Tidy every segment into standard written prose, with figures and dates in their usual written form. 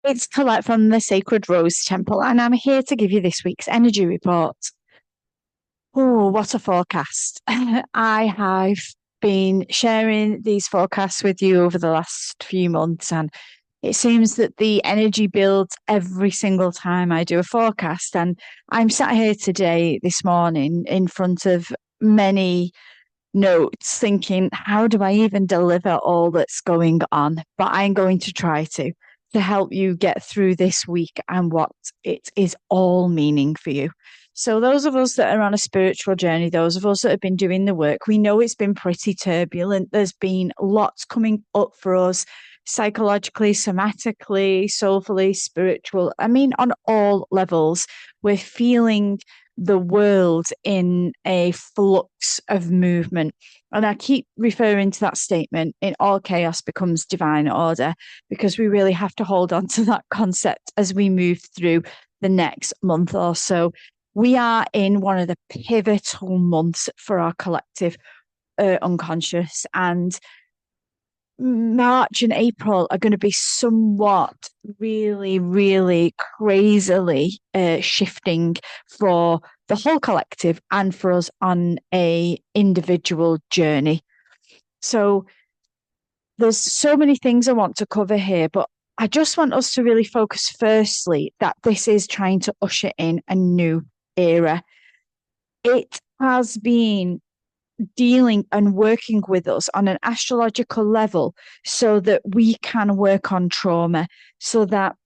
It's Collette from the Sacred Rose Temple, and I'm here to give you this week's energy report. Oh, what a forecast! I have been sharing these forecasts with you over the last few months, and it seems that the energy builds every single time I do a forecast. And I'm sat here today, this morning, in front of many notes, thinking, how do I even deliver all that's going on? But I'm going to try to help you get through this week and what it is all meaning for you. So, those of us that are on a spiritual journey, those of us that have been doing the work, we know it's been pretty turbulent. There's been lots coming up for us psychologically, somatically, soulfully, spiritual. I mean, on all levels, we're feeling the world in a flux of movement. And I keep referring to that statement, in all chaos becomes divine order, because we really have to hold on to that concept as we move through the next month or so. We are in one of the pivotal months for our collective unconscious, and March and April are going to be somewhat really, really crazily shifting for the whole collective and for us on a individual journey. So there's so many things I want to cover here, but I just want us to really focus firstly that this is trying to usher in a new era. It has been dealing and working with us on an astrological level so that we can work on trauma, so that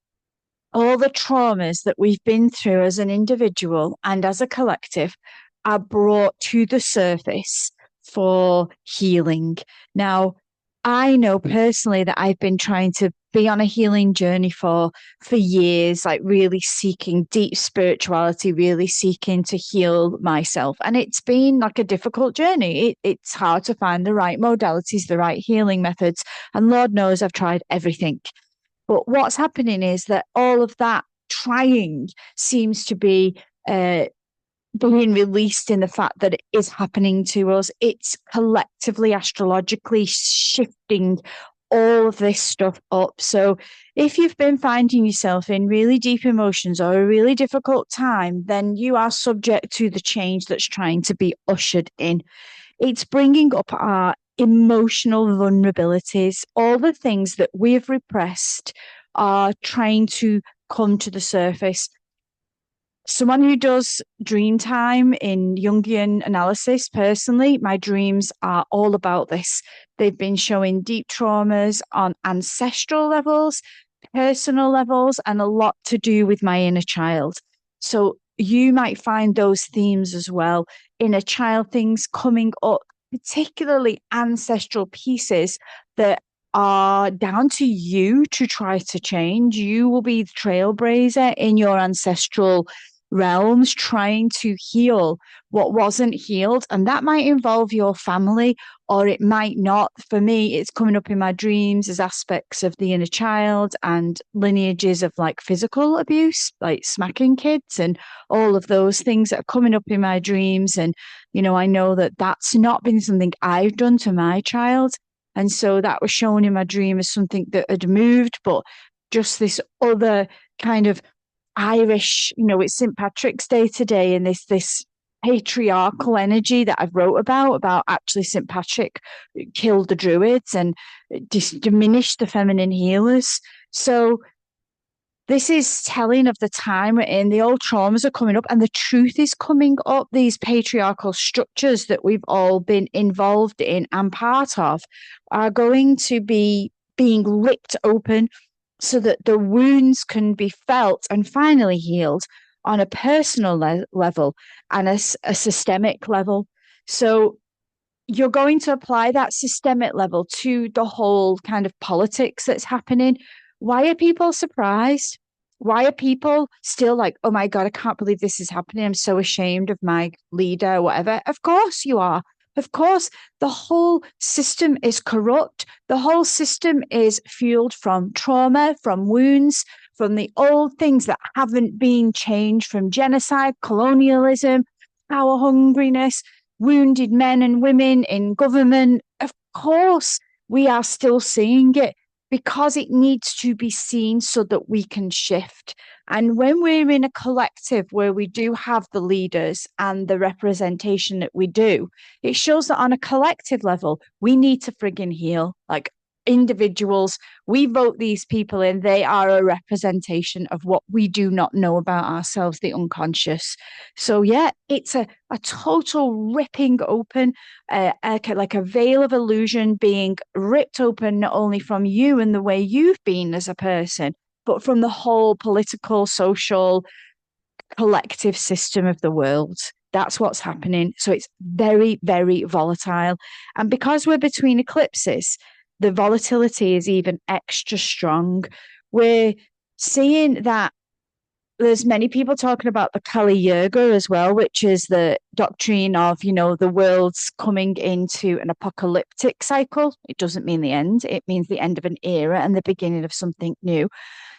all the traumas that we've been through as an individual and as a collective are brought to the surface for healing. Now, I know personally that I've been trying to be on a healing journey for years, like really seeking deep spirituality, really seeking to heal myself. And it's been like a difficult journey. It's hard to find the right modalities, the right healing methods. And Lord knows I've tried everything. But what's happening is that all of that trying seems to be being released in the fact that it is happening to us. It's collectively, astrologically shifting all of this stuff up. So if you've been finding yourself in really deep emotions or a really difficult time, then you are subject to the change that's trying to be ushered in. It's bringing up our emotional vulnerabilities, all the things that we've repressed are trying to come to the surface. Someone who does dream time in Jungian analysis, personally, my dreams are all about this. They've been showing deep traumas on ancestral levels, personal levels, and a lot to do with my inner child. So you might find those themes as well. Inner child things coming up, particularly ancestral pieces that are down to you to try to change. You will be the trailblazer in your ancestral realms trying to heal what wasn't healed. And that might involve your family or it might not. For me, it's coming up in my dreams as aspects of the inner child and lineages of like physical abuse, like smacking kids and all of those things that are coming up in my dreams. And, you know, I know that that's not been something I've done to my child. And so that was shown in my dream as something that had moved, but just this other kind of Irish, you know, it's St. Patrick's Day today, and this patriarchal energy that I've wrote about actually St. Patrick killed the druids and diminished the feminine healers. So this is telling of the time we're in. The old traumas are coming up and the truth is coming up. These patriarchal structures that we've all been involved in and part of are going to be being ripped open so that the wounds can be felt and finally healed on a personal level and a systemic level. So you're going to apply that systemic level to the whole kind of politics that's happening. Why are people surprised? Why are people still like, oh my God, I can't believe this is happening. I'm so ashamed of my leader or whatever. Of course you are. Of course, the whole system is corrupt. The whole system is fueled from trauma, from wounds, from the old things that haven't been changed, from genocide, colonialism, power hungriness, wounded men and women in government. Of course, we are still seeing it. because it needs to be seen so that we can shift. And when we're in a collective where we do have the leaders and the representation that we do, it shows that on a collective level, we need to frigging heal. Like individuals, we vote these people in, they are a representation of what we do not know about ourselves, the unconscious. So yeah, it's a total ripping open, like a veil of illusion being ripped open, not only from you and the way you've been as a person, but from the whole political, social, collective system of the world. That's what's happening. So it's very, very volatile. And because we're between eclipses, the volatility is even extra strong. We're seeing that there's many people talking about the Kali Yuga as well, which is the doctrine of, the world's coming into an apocalyptic cycle. It doesn't mean the end. It means the end of an era and the beginning of something new.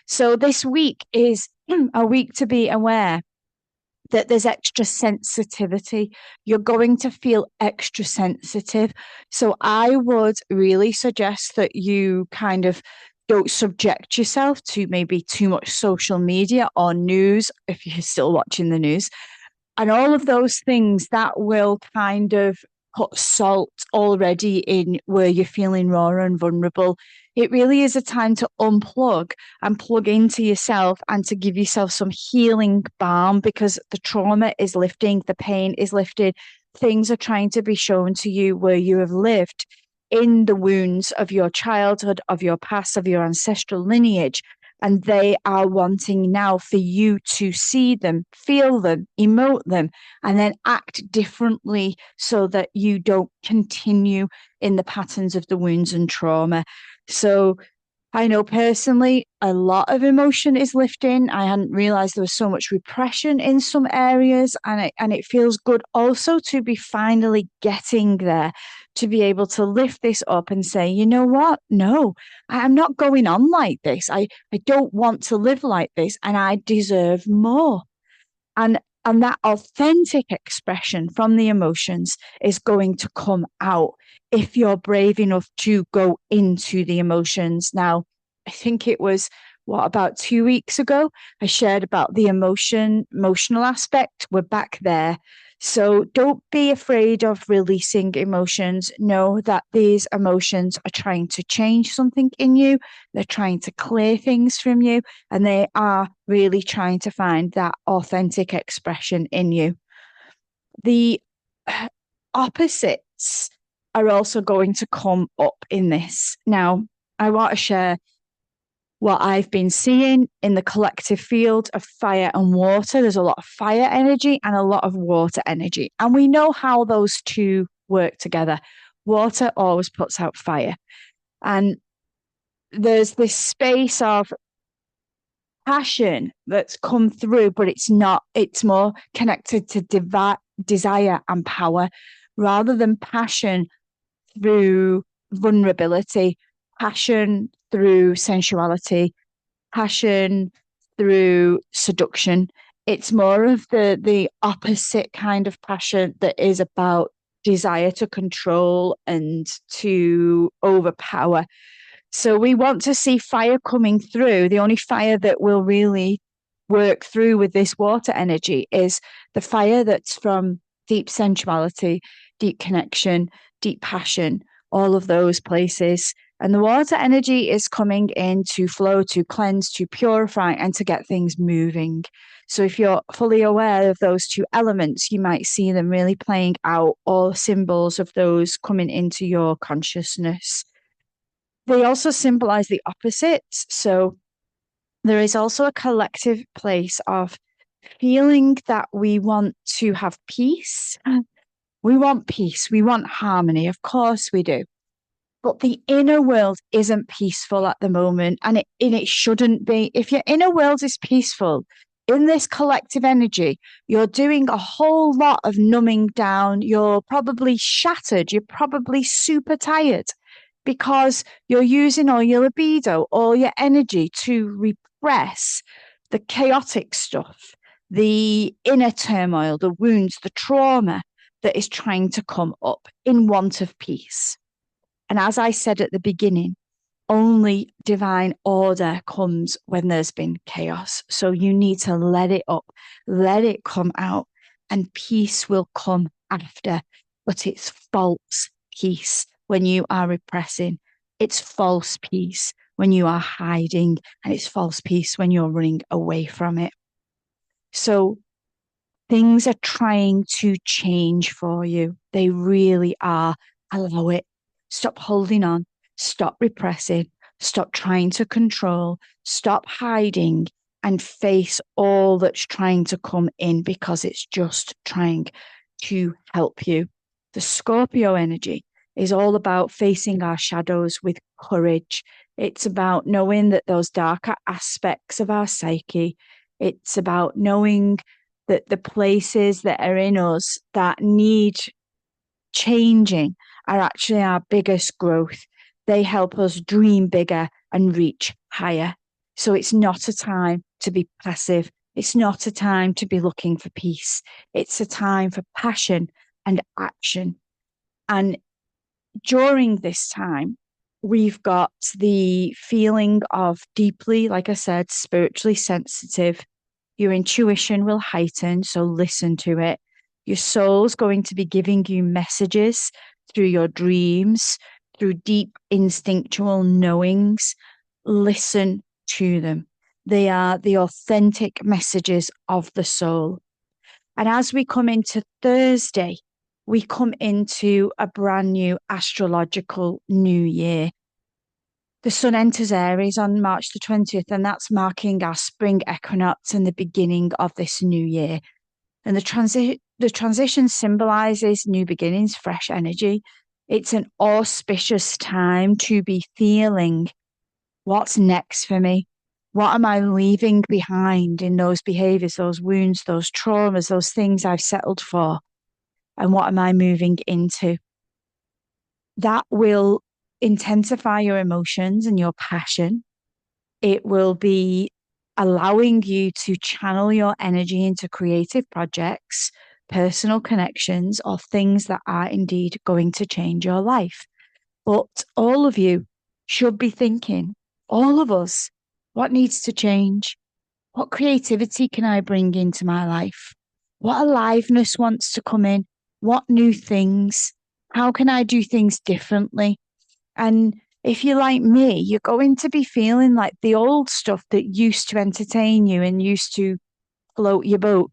So this week is a week to be aware that there's extra sensitivity. You're going to feel extra sensitive. So I would really suggest that you kind of don't subject yourself to maybe too much social media or news if you're still watching the news. And all of those things that will kind of put salt already in where you're feeling raw and vulnerable. It really is a time to unplug and plug into yourself and to give yourself some healing balm, because the trauma is lifting, the pain is lifted. Things are trying to be shown to you where you have lived in the wounds of your childhood, of your past, of your ancestral lineage. And they are wanting now for you to see them, feel them, emote them, and then act differently so that you don't continue in the patterns of the wounds and trauma. So I know personally a lot of emotion is lifting. I hadn't realized there was so much repression in some areas, and it feels good also to be finally getting there, to be able to lift this up and say, you know what? No, I'm not going on like this. I don't want to live like this, and I deserve more. And that authentic expression from the emotions is going to come out if you're brave enough to go into the emotions. Now, I think it was about 2 weeks ago, I shared about the emotional aspect. We're back there. So don't be afraid of releasing emotions. Know that these emotions are trying to change something in you. They're trying to clear things from you, and they are really trying to find that authentic expression in you. The opposites are also going to come up in this. Now, I want to share what I've been seeing in the collective field of fire and water. There's a lot of fire energy and a lot of water energy. And we know how those two work together. Water always puts out fire. And there's this space of passion that's come through, but it's more connected to desire and power rather than passion through vulnerability, passion through sensuality, passion through seduction. It's more of the opposite kind of passion that is about desire to control and to overpower. So we want to see fire coming through. The only fire that will really work through with this water energy is the fire that's from deep sensuality, deep connection, deep passion, all of those places. And the water energy is coming in to flow, to cleanse, to purify, and to get things moving. So if you're fully aware of those two elements, you might see them really playing out, all symbols of those coming into your consciousness. They also symbolize the opposites. So there is also a collective place of feeling that we want to have peace. We want peace. We want harmony. Of course we do. But the inner world isn't peaceful at the moment, and it shouldn't be. If your inner world is peaceful, in this collective energy, you're doing a whole lot of numbing down. You're probably shattered. You're probably super tired because you're using all your libido, all your energy to repress the chaotic stuff, the inner turmoil, the wounds, the trauma that is trying to come up in want of peace. And as I said at the beginning, only divine order comes when there's been chaos. So you need to let it up, let it come out, and peace will come after. But it's false peace when you are repressing. It's false peace when you are hiding, and it's false peace when you're running away from it. So things are trying to change for you. They really are. Allow it. Stop holding on. Stop repressing. Stop trying to control. Stop hiding and face all that's trying to come in because it's just trying to help you. The Scorpio energy is all about facing our shadows with courage. It's about knowing that those darker aspects of our psyche, it's about knowing that the places that are in us that need changing are actually our biggest growth. They help us dream bigger and reach higher. So it's not a time to be passive. It's not a time to be looking for peace. It's a time for passion and action. And during this time, we've got the feeling of deeply, like I said, spiritually sensitive. Your intuition will heighten, so listen to it. Your soul's going to be giving you messages through your dreams, through deep instinctual knowings. Listen to them. They are the authentic messages of the soul. And as we come into Thursday, we come into a brand new astrological new year. The sun enters Aries on March the 20th, and that's marking our spring equinox and the beginning of this new year. And the transition symbolizes new beginnings, fresh energy. It's an auspicious time to be feeling what's next for me. What am I leaving behind in those behaviors, those wounds, those traumas, those things I've settled for? And what am I moving into? That will intensify your emotions and your passion. It will be allowing you to channel your energy into creative projects, personal connections, or things that are indeed going to change your life. But all of you should be thinking, all of us, what needs to change? What creativity can I bring into my life? What aliveness wants to come in? What new things? How can I do things differently? And if you're like me, you're going to be feeling like the old stuff that used to entertain you and used to float your boat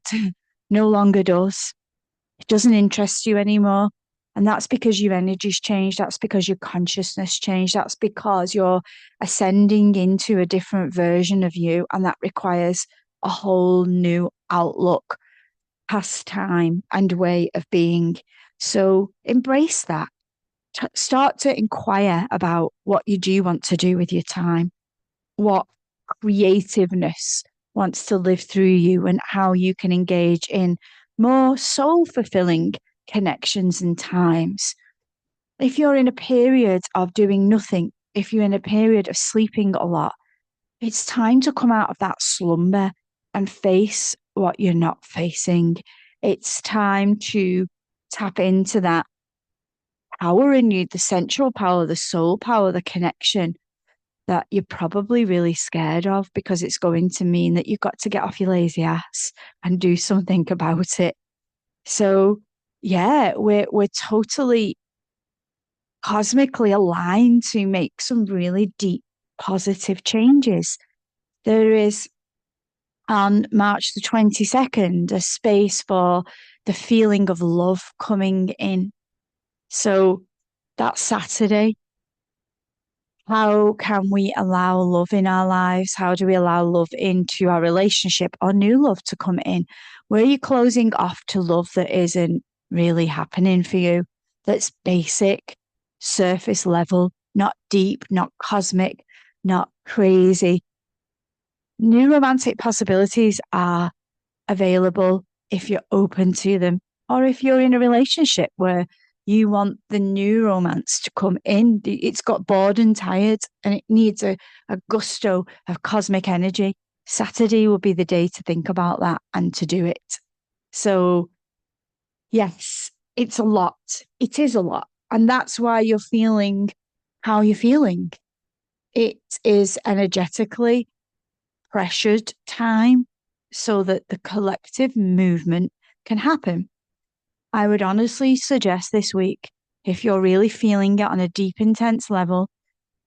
no longer does. It doesn't interest you anymore. And that's because your energy's changed. That's because your consciousness changed. That's because you're ascending into a different version of you. And that requires a whole new outlook, pastime, and way of being. So embrace that. Start to inquire about what you do want to do with your time, what creativeness wants to live through you, and how you can engage in more soul fulfilling connections and times. If you're in a period of doing nothing, if you're in a period of sleeping a lot, it's time to come out of that slumber and face what you're not facing. It's time to tap into that power in you, the central power, the soul power, the connection that you're probably really scared of because it's going to mean that you've got to get off your lazy ass and do something about it. So yeah, we're totally cosmically aligned to make some really deep positive changes. There is on March the 22nd a space for the feeling of love coming in. So that's Saturday. How can we allow love in our lives? How do we allow love into our relationship or new love to come in? Where are you closing off to love that isn't really happening for you? That's basic, surface level, not deep, not cosmic, not crazy. New romantic possibilities are available if you're open to them, or if you're in a relationship where you want the new romance to come in. It's got bored and tired and it needs a gusto of cosmic energy. Saturday will be the day to think about that and to do it. So, yes, it's a lot. It is a lot. And that's why you're feeling how you're feeling. it is energetically pressured time so that the collective movement can happen. I would honestly suggest this week, if you're really feeling it on a deep, intense level,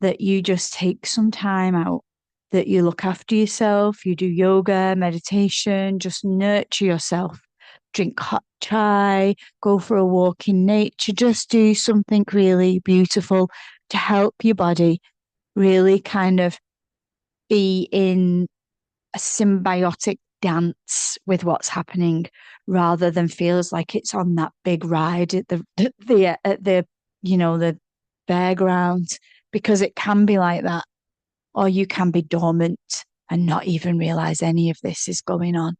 that you just take some time out, that you look after yourself, you do yoga, meditation, just nurture yourself. Drink hot chai, go for a walk in nature, just do something really beautiful to help your body really kind of be in a symbiotic dance with what's happening rather than feels like it's on that big ride at the the fairground, because it can be like that, or you can be dormant and not even realize any of this is going on.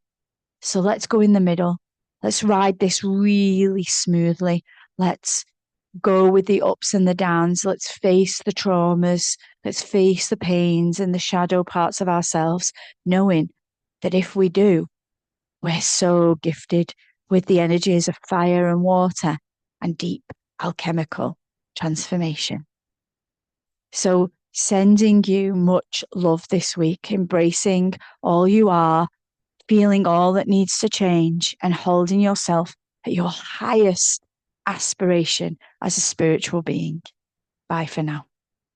So let's go in the middle. Let's ride this really smoothly. Let's go with the ups and the downs. Let's face the traumas. Let's face the pains and the shadow parts of ourselves, knowing that if we do, we're so gifted with the energies of fire and water and deep alchemical transformation. So, sending you much love this week, embracing all you are, feeling all that needs to change, and holding yourself at your highest aspiration as a spiritual being. Bye for now.